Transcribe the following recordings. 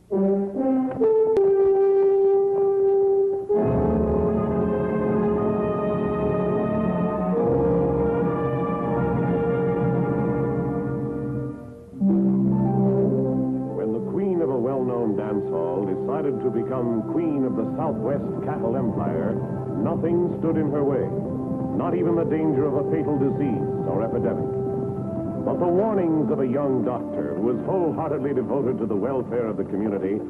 To become queen of the Southwest cattle empire, nothing stood in her way, not even the danger of a fatal disease or epidemic. But the warnings of a young doctor who was wholeheartedly devoted to the welfare of the community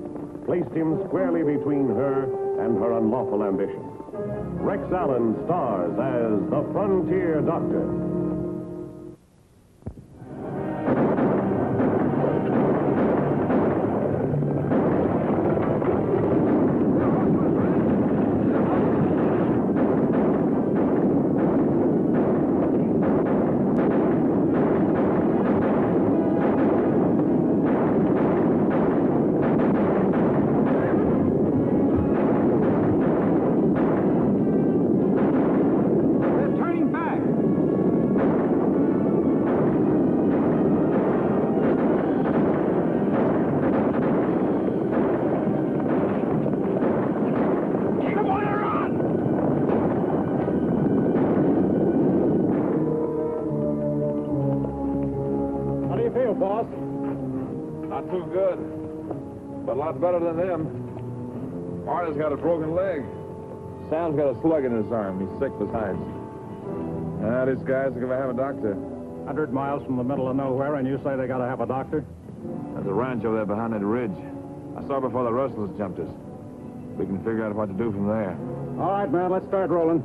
placed him squarely between her and her unlawful ambition. Rex Allen stars as the Frontier Doctor. Boss? Not too good, but a lot better than them. Marty's got a broken leg. Sam's got a slug in his arm. He's sick besides. These guys are going to have a doctor. 100 miles from the middle of nowhere, and you say they got to have a doctor? There's a ranch over there behind that ridge. I saw before the rustlers jumped us. We can figure out what to do from there. All right, man, let's start rolling.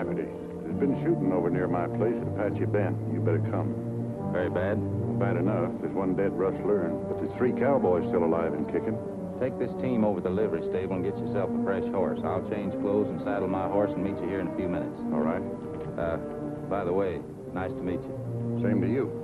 There's been shooting over near my place at Apache Bend. You better come. Very bad? Bad enough. There's one dead rustler, but there's 3 cowboys still alive and kicking. Take this team over to the livery stable and get yourself a fresh horse. I'll change clothes and saddle my horse and meet you here in a few minutes. All right. By the way, nice to meet you. Same to you.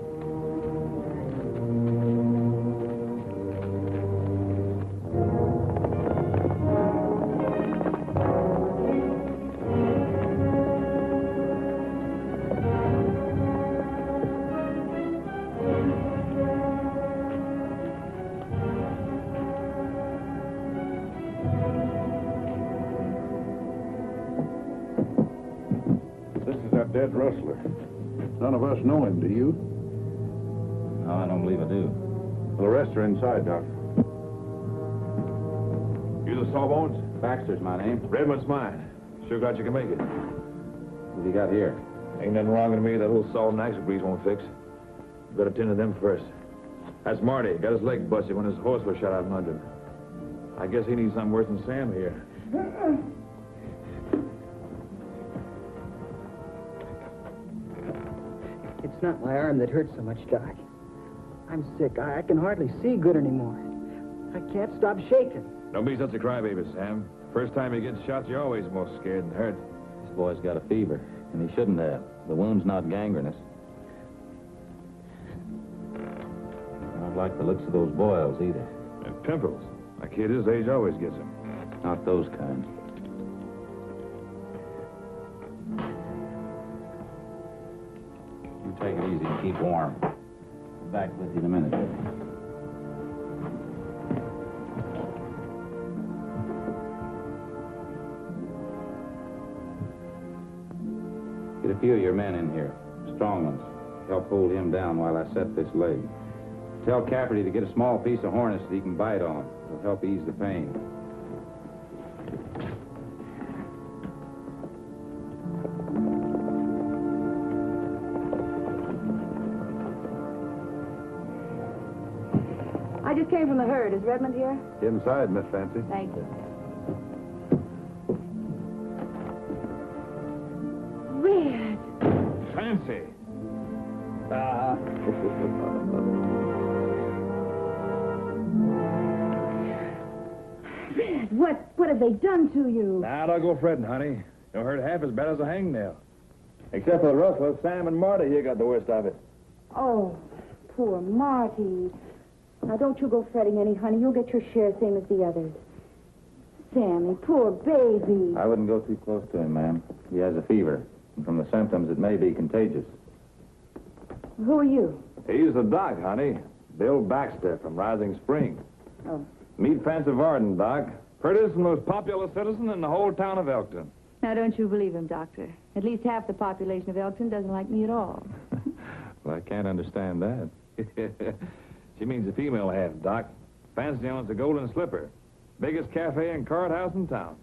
Dead rustler. None of us know him, do you? No, I don't believe I do. Well, the rest are inside, Doctor. You the Sawbones? Baxter's my name. Redmond's mine. Sure glad you can make it. What have you got here? Ain't nothing wrong with me that little salt and axle grease won't fix. You better tend to them first. That's Marty. Got his leg busted when his horse was shot out in London. I guess he needs something worse than Sam here. It's not my arm that hurts so much, Doc. I'm sick. I can hardly see good anymore. I can't stop shaking. Don't be such a crybaby, Sam. First time you get shot, you're always more scared than hurt. This boy's got a fever, and he shouldn't have. The wound's not gangrenous. I don't like the looks of those boils, either. And pimples. A kid his age always gets them. Not those kind. You take it easy and keep warm. I'll be back with you in a minute. Get a few of your men in here, strong ones. Help hold him down while I set this leg. Tell Cafferty to get a small piece of harness that he can bite on. It'll help ease the pain. I just came from the herd. Is Redmond here? Inside, Miss Fancy. Thank you. Red! Fancy! Red, what have they done to you? Now, don't go fretting, honey. You'll hurt half as bad as a hangnail. Except for the rustler, Sam and Marty here got the worst of it. Oh, poor Marty. Now, don't you go fretting any, honey. You'll get your share, same as the others. Sammy, poor baby. I wouldn't go too close to him, ma'am. He has a fever, and from the symptoms, it may be contagious. Who are you? He's the doc, honey. Bill Baxter from Rising Spring. Oh. Meet Fancy Varden, Doc. Prettiest and most popular citizen in the whole town of Elkton. Now, don't you believe him, Doctor. At least half the population of Elkton doesn't like me at all. Well, I can't understand that. She means the female half, Doc. Fancy owns the Golden Slipper. Biggest cafe and card house in town.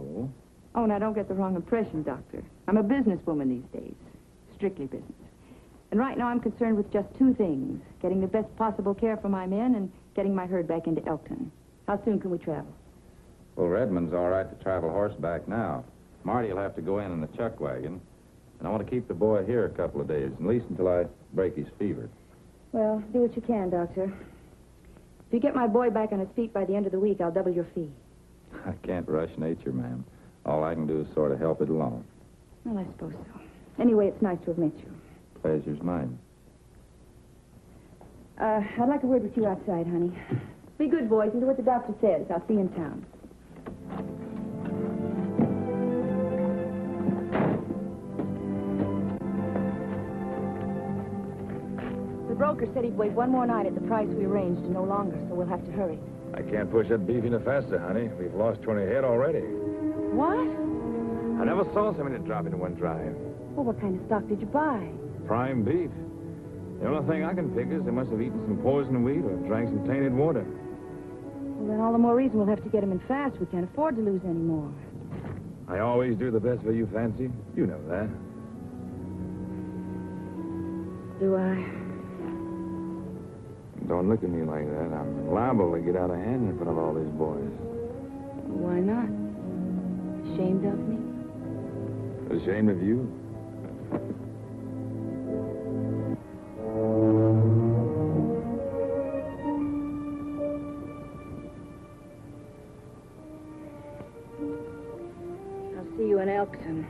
Oh? Oh, now, don't get the wrong impression, Doctor. I'm a businesswoman these days. Strictly business. And right now I'm concerned with just two things. Getting the best possible care for my men and getting my herd back into Elkton. How soon can we travel? Well, Redmond's all right to travel horseback now. Marty will have to go in the chuck wagon. And I want to keep the boy here a couple of days, at least until I break his fever. Well, do what you can, Doctor. If you get my boy back on his feet by the end of the week, I'll double your fee. I can't rush nature, ma'am. All I can do is sort of help it along. Well, I suppose so. Anyway, it's nice to have met you. Pleasure's mine. I'd like a word with you outside, honey. Be good, boys, and do what the doctor says. I'll see you in town. The broker said he'd wait one more night at the price we arranged and no longer, so we'll have to hurry. I can't push that beef any faster, honey. We've lost 20 head already. What? I never saw so many drop in one drive. Well, what kind of stock did you buy? Prime beef. The only thing I can figure is they must have eaten some poison wheat or drank some tainted water. Well, then all the more reason we'll have to get him in fast. We can't afford to lose any more. I always do the best for you, Fancy. You know that. Do I? Don't look at me like that. I'm liable to get out of hand in front of all these boys. Why not? Ashamed of me? Ashamed of you? I'll see you in Elkton.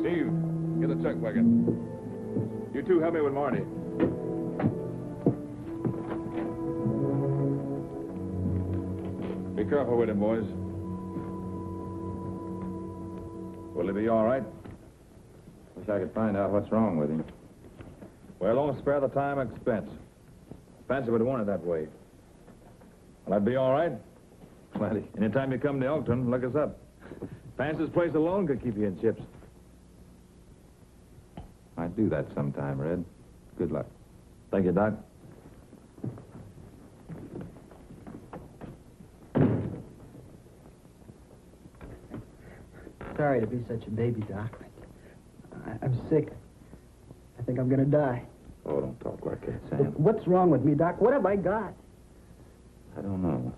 Steve, get a chuck wagon. You two help me with Marty. Be careful with him, boys. Will he be all right? Wish I could find out what's wrong with him. Well, don't spare the time and expense. Fancy would want it that way. Will that be all right? Plenty. Anytime you come to Elkton, look us up. Fancy's place alone could keep you in chips. Might do that sometime, Red. Good luck. Thank you, Doc. Sorry to be such a baby, Doc. I'm sick. I think I'm gonna die. Oh, don't talk like that, Sam. What's wrong with me, Doc? What have I got? I don't know.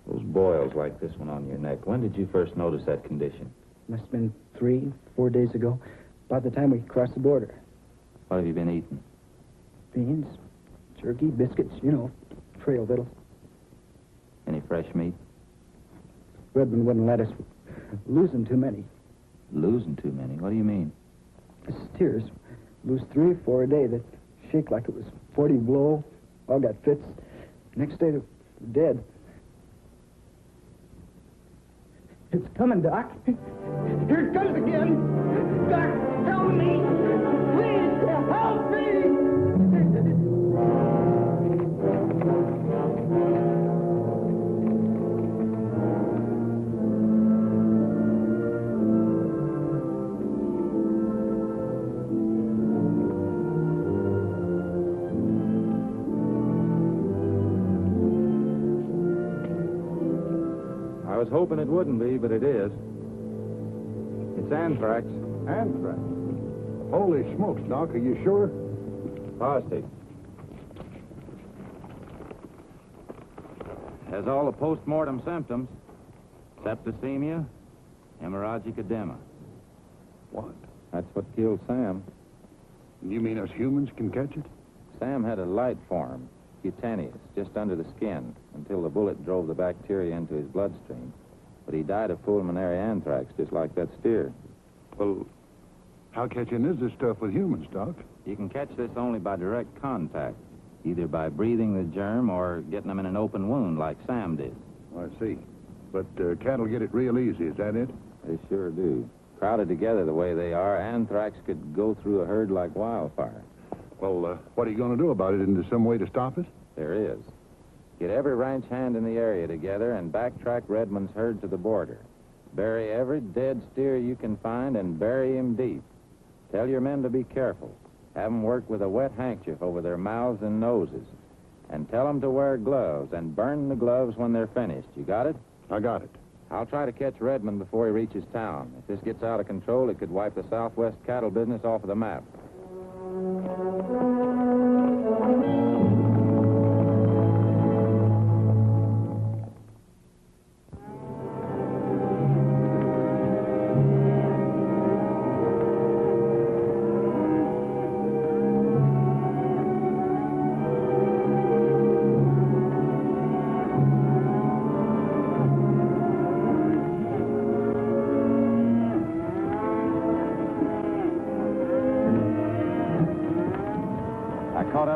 Those boils like this one on your neck. When did you first notice that condition? Must have been 3, 4 days ago. About the time we crossed the border. What have you been eating? Beans, jerky, biscuits, you know, trail victuals. Any fresh meat? Redmond wouldn't let us. Losing too many. Losing too many? What do you mean? Steers. Lose 3, 4 a day that shake like it was 40 below. All got fits. Next day, they're dead. It's coming, Doc. Here it comes again. Doc, help me. Please, help me. I was hoping it wouldn't be, but it is. It's anthrax. Anthrax? Holy smokes, Doc, are you sure? Positive. Has all the post-mortem symptoms. Septicemia, hemorrhagic edema. What? That's what killed Sam. You mean us humans can catch it? Sam had a light form, cutaneous, just under the skin, until the bullet drove the bacteria into his bloodstream. But he died of pulmonary anthrax, just like that steer. Well, how catching is this stuff with humans, Doc? You can catch this only by direct contact, either by breathing the germ or getting them in an open wound like Sam did. I see. But cattle get it real easy, is that it? They sure do. Crowded together the way they are, anthrax could go through a herd like wildfire. Well, what are you going to do about it? Is there some way to stop it? There is. Get every ranch hand in the area together and backtrack Redmond's herd to the border. Bury every dead steer you can find and bury him deep. Tell your men to be careful. Have them work with a wet handkerchief over their mouths and noses. And tell them to wear gloves and burn the gloves when they're finished. You got it? I got it. I'll try to catch Redmond before he reaches town. If this gets out of control, it could wipe the Southwest cattle business off of the map.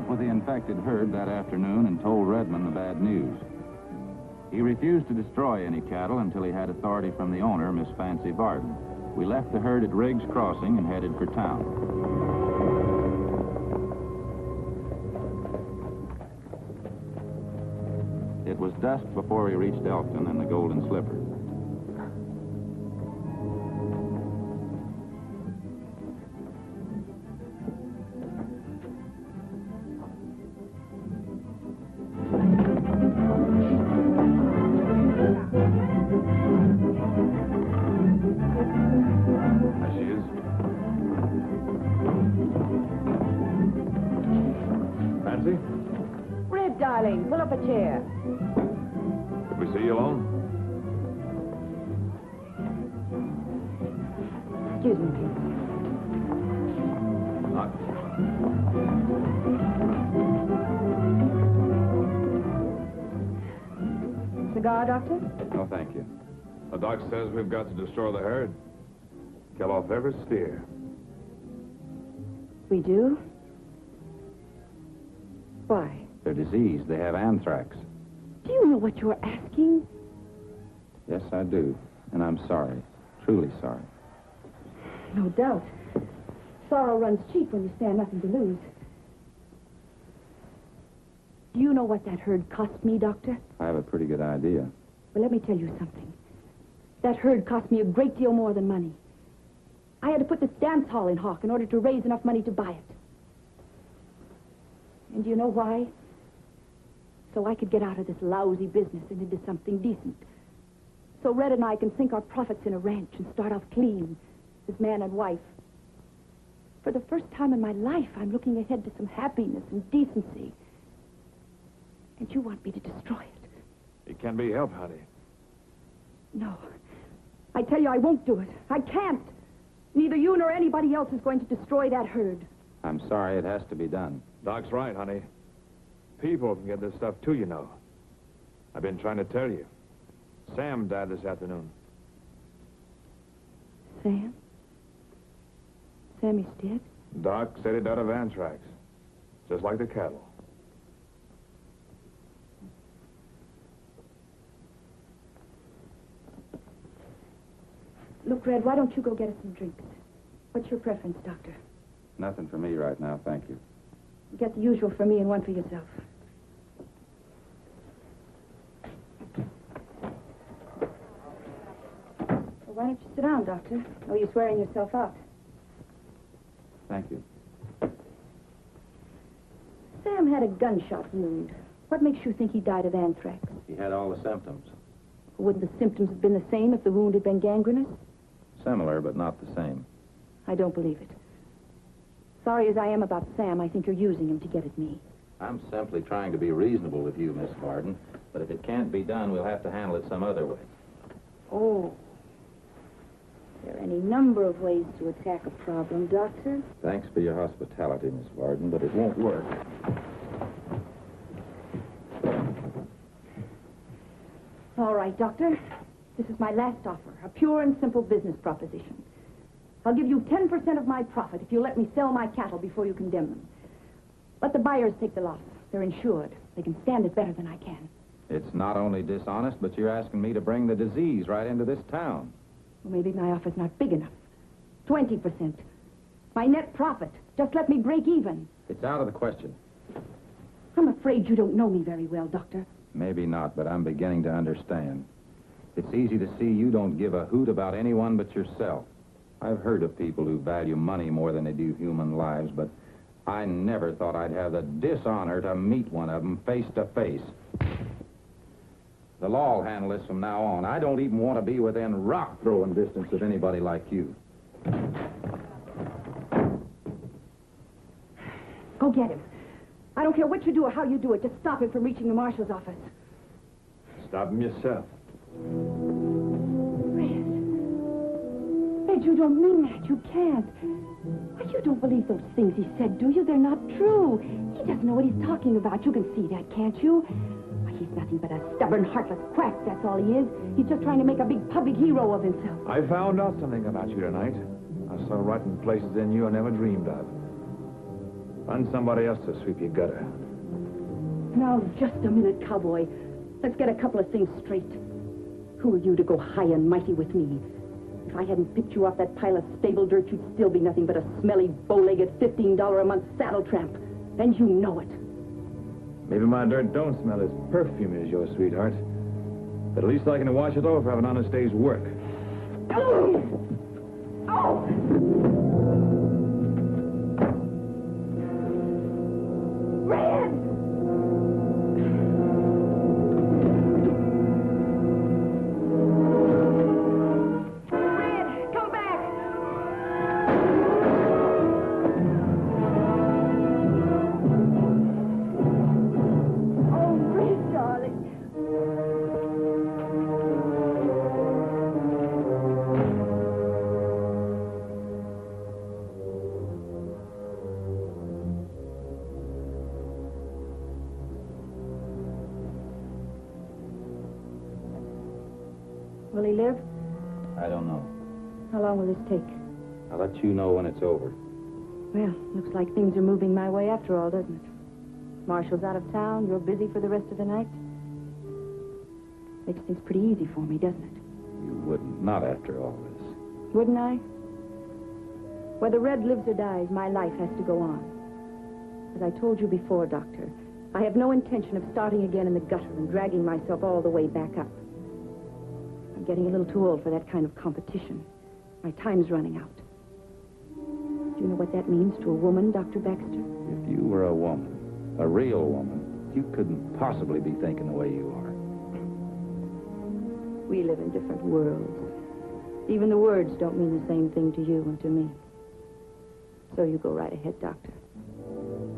With the infected herd that afternoon and told Redmond the bad news. He refused to destroy any cattle until he had authority from the owner, Miss Fancy Varden. We left the herd at Riggs Crossing and headed for town. It was dusk before we reached Elkton and the Golden Slipper. Darling, pull up a chair. Did we see you alone? Excuse me, please. Not. Cigar, Doctor? No, thank you. The doc says we've got to destroy the herd. Kill off every steer. We do? Why? They're diseased. They have anthrax. Do you know what you're asking? Yes, I do. And I'm sorry. Truly sorry. No doubt. Sorrow runs cheap when you stand nothing to lose. Do you know what that herd cost me, Doctor? I have a pretty good idea. Well, let me tell you something. That herd cost me a great deal more than money. I had to put this dance hall in hock in order to raise enough money to buy it. And do you know why? So I could get out of this lousy business and into something decent. So Red and I can sink our profits in a ranch and start off clean as man and wife. For the first time in my life, I'm looking ahead to some happiness and decency. And you want me to destroy it? It can be helped, honey. No. I tell you, I won't do it. I can't. Neither you nor anybody else is going to destroy that herd. I'm sorry. It has to be done. Doc's right, honey. People can get this stuff too, you know. I've been trying to tell you. Sam died this afternoon. Sam? Sammy's dead? Doc said he died of anthrax. Just like the cattle. Look, Red, why don't you go get us some drinks? What's your preference, Doctor? Nothing for me right now, thank you. Get the usual for me and one for yourself. Well, why don't you sit down, Doctor? No use wearing yourself out. Thank you. Sam had a gunshot wound. What makes you think he died of anthrax? He had all the symptoms. Wouldn't the symptoms have been the same if the wound had been gangrenous? Similar, but not the same. I don't believe it. Sorry as I am about Sam, I think you're using him to get at me. I'm simply trying to be reasonable with you, Miss Varden. But if it can't be done, we'll have to handle it some other way. Oh. Is there any number of ways to attack a problem, Doctor. Thanks for your hospitality, Miss Varden, but it won't work. All right, Doctor. This is my last offer, a pure and simple business proposition. I'll give you 10% of my profit if you let me sell my cattle before you condemn them. Let the buyers take the loss. They're insured. They can stand it better than I can. It's not only dishonest, but you're asking me to bring the disease right into this town. Well, maybe my offer's not big enough. 20%. My net profit. Just let me break even. It's out of the question. I'm afraid you don't know me very well, Doctor. Maybe not, but I'm beginning to understand. It's easy to see you don't give a hoot about anyone but yourself. I've heard of people who value money more than they do human lives, but I never thought I'd have the dishonor to meet one of them face to face. The law will handle this from now on. I don't even want to be within rock-throwing distance of anybody like you. Go get him. I don't care what you do or how you do it. Just stop him from reaching the marshal's office. Stop him yourself. Red, you don't mean that. You can't. Why, you don't believe those things he said, do you? They're not true. He doesn't know what he's talking about. You can see that, can't you? Why, he's nothing but a stubborn, heartless quack, that's all he is. He's just trying to make a big public hero of himself. I found out something about you tonight. I saw rotten places in you I never dreamed of. Find somebody else to sweep your gutter. Now, just a minute, cowboy. Let's get a couple of things straight. Who are you to go high and mighty with me? If I hadn't picked you off that pile of stable dirt, you'd still be nothing but a smelly, bow-legged, $15 a month saddle tramp. And you know it. Maybe my dirt don't smell as perfumy as yours, sweetheart. But at least I can wash it off for having an honest day's work. Oh! Oh! Red! Red, come back! Oh, Red, darling. Will he live? I don't know. How long will this take? I'll let you know when it's over. Well, looks like things are moving my way after all, doesn't it? Marshall's out of town. You're busy for the rest of the night. Makes things pretty easy for me, doesn't it? You wouldn't. Not after all this. Wouldn't I? Whether Red lives or dies, my life has to go on. As I told you before, Doctor, I have no intention of starting again in the gutter and dragging myself all the way back up. I'm getting a little too old for that kind of competition. My time's running out. Do you know what that means to a woman, Dr. Baxter? If you were a woman, a real woman, you couldn't possibly be thinking the way you are. We live in different worlds. Even the words don't mean the same thing to you and to me. So you go right ahead, Doctor.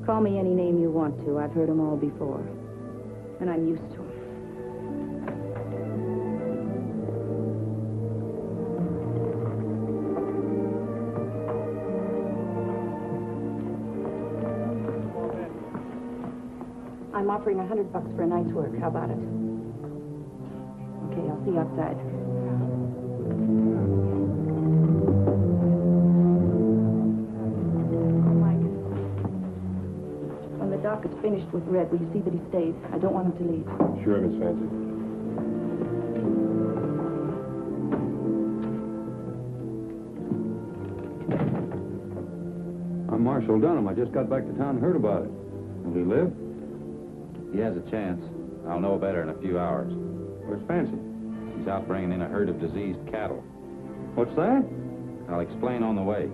Call me any name you want to. I've heard them all before. And I'm used to them. I'm offering $100 for a night's work. How about it? Okay, I'll see you outside. Oh, Mike. When the doc is finished with Red, will you see that he stays? I don't want him to leave. Sure, Miss Fancy. I'm Marshal Dunham. I just got back to town and heard about it. Will he live? He has a chance. I'll know better in a few hours. Where's Fancy? He's out bringing in a herd of diseased cattle. What's that? I'll explain on the way.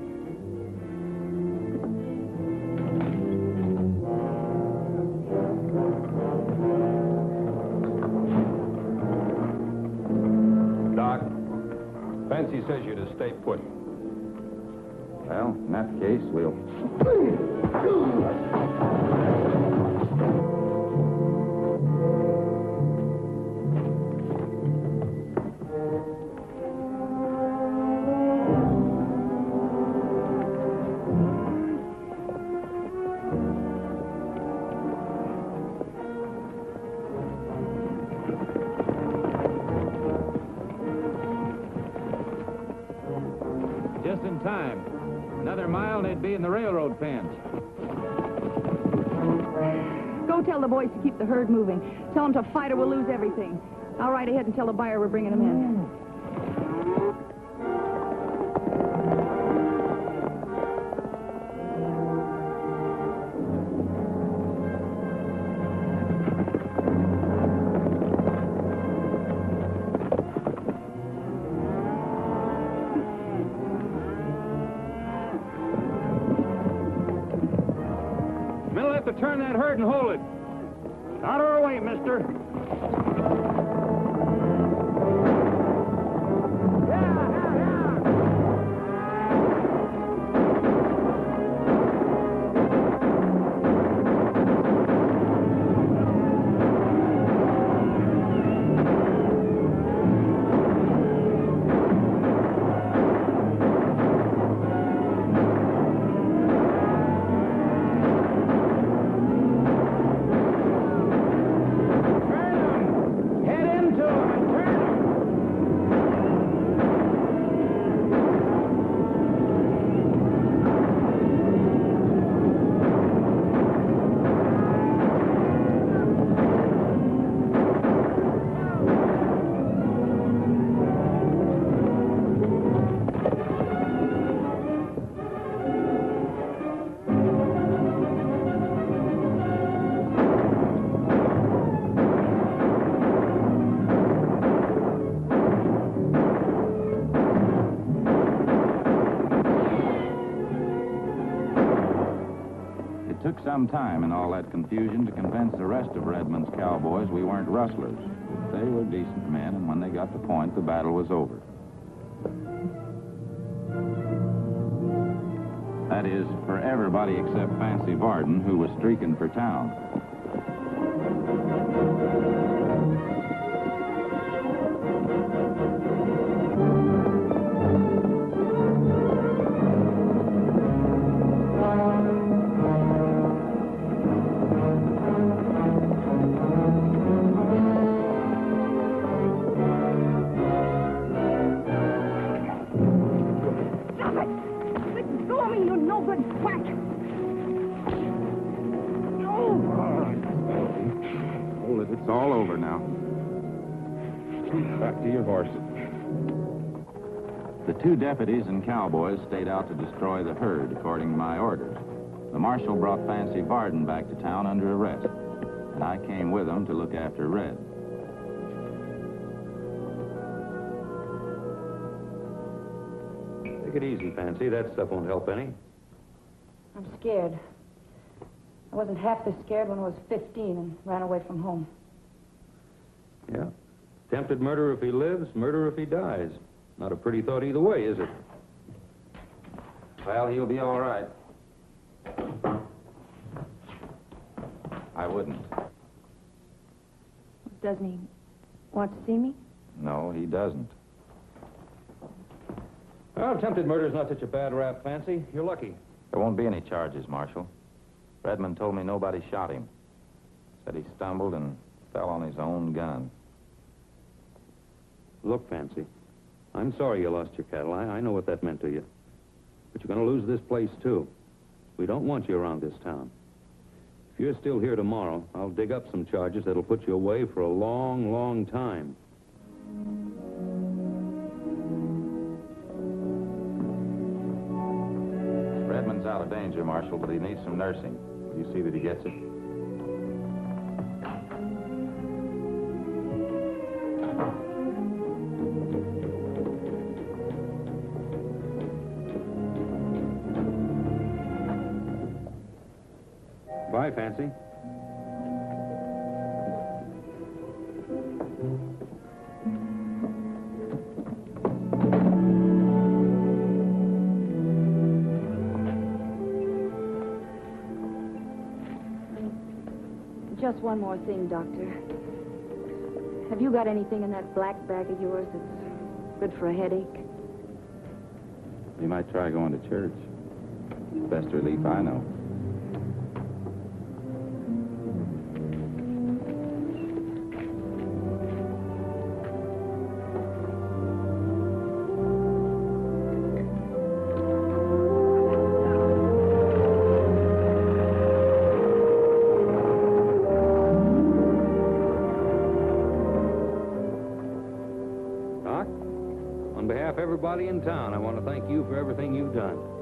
Doc, Fancy says you're to stay put. Well, in that case, we'll... Just in time. Another mile and they'd be in the railroad fence. Go tell the boys to keep the herd moving. Tell them to fight or we'll lose everything. I'll ride ahead and tell the buyer we're bringing them in. We'll have to turn that herd and hold it. Out of our way, mister. It took some time in all that confusion to convince the rest of Redmond's cowboys we weren't rustlers. They were decent men, and when they got the point, the battle was over. That is, for everybody except Fancy Varden, who was streaking for town. It's all over now. Back to your horse. The two deputies and cowboys stayed out to destroy the herd, according to my orders. The marshal brought Fancy Varden back to town under arrest, and I came with him to look after Red. Take it easy, Fancy. That stuff won't help any. I'm scared. I wasn't half this scared when I was 15 and ran away from home. Yeah. Attempted murder if he lives, murder if he dies. Not a pretty thought either way, is it? Well, he'll be all right. I wouldn't. Doesn't he want to see me? No, he doesn't. Well, attempted murder's not such a bad rap, Fancy. You're lucky. There won't be any charges, Marshal. Redmond told me nobody shot him. Said he stumbled and fell on his own gun. Look, Fancy, I'm sorry you lost your cattle. I know what that meant to you. But you're going to lose this place, too. We don't want you around this town. If you're still here tomorrow, I'll dig up some charges that'll put you away for a long, long time. Redmond's out of danger, Marshal, but he needs some nursing. Will you see that he gets it? Bye, Fancy. Just one more thing, Doctor. Have you got anything in that black bag of yours that's good for a headache? You might try going to church. Best relief I know. everybody in town, I want to thank you for everything you've done.